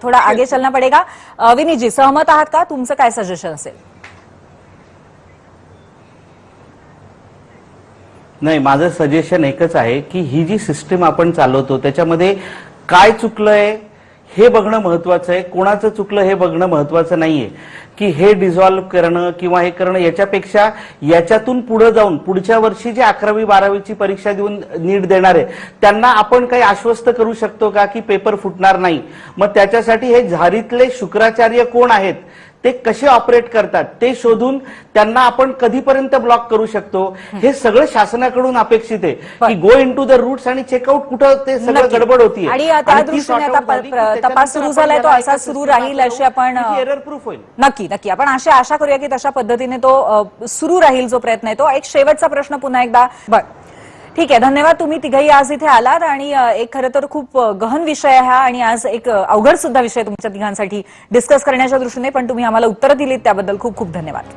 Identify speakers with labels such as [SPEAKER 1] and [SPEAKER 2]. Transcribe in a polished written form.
[SPEAKER 1] थोड़ा आगे चलना पड़ेगा। विनीत जी, सहमत आहात का? तुमचं काय सजेशन असेल?
[SPEAKER 2] नाही, माझं सजेशन एकच आहे की ही जी सिस्टीम आपण चालवतो त्याच्यामध्ये काय चुकलंय हे बघणं महत्वाचं आहे, कोणाचं चुकलं हे बघणं महत्वाचं नाहीये की हे डिझॉल्व्ह करणं किंवा हे करणं, याच्यापेक्षा याच्यातून पुढे जाऊन पुढच्या वर्षी जे 11वी 12वीची परीक्षा देऊन नीट देणार आहे त्यांना आपण काही आश्वस्त करू शकतो का की पेपर फुटणार नाही? मग त्याच्यासाठी हे झारीतले शुक्राचार्य कोण आहेत, ते कसे ऑपरेट करतात ते शोधून त्यांना आपण कधीपर्यंत ब्लॉक करू शकतो हे सगळं शासनाकडून अपेक्षित आहे की गो इनटू द रूट्स आणि चेकआउट कुठं ते सगळं गडबड होतीये
[SPEAKER 1] आणि त्या दृष्टीने आता तपास सुरू झालाय, तो असा सुरू राहील अशी आपण
[SPEAKER 2] एरर प्रूफ होईल।
[SPEAKER 1] नक्की नक्की आपण आशा करूया की तशा पद्धतीने तो सुरू राहील जो प्रयत्न आहे तो। एक शेवटचा प्रश्न पुन्हा एकदा ठीक आहे, धन्यवाद। तुम्ही तिघही आज इथे आलात आणि एक खरं तर खूप गहन विषय हा आणि आज एक अवघड सुद्धा विषय तुमच्या तिघांसाठी डिस्कस करण्याच्या दृष्टीने, पण तुम्ही आम्हाला उत्तर दिलीत त्याबद्दल खूप खूप धन्यवाद।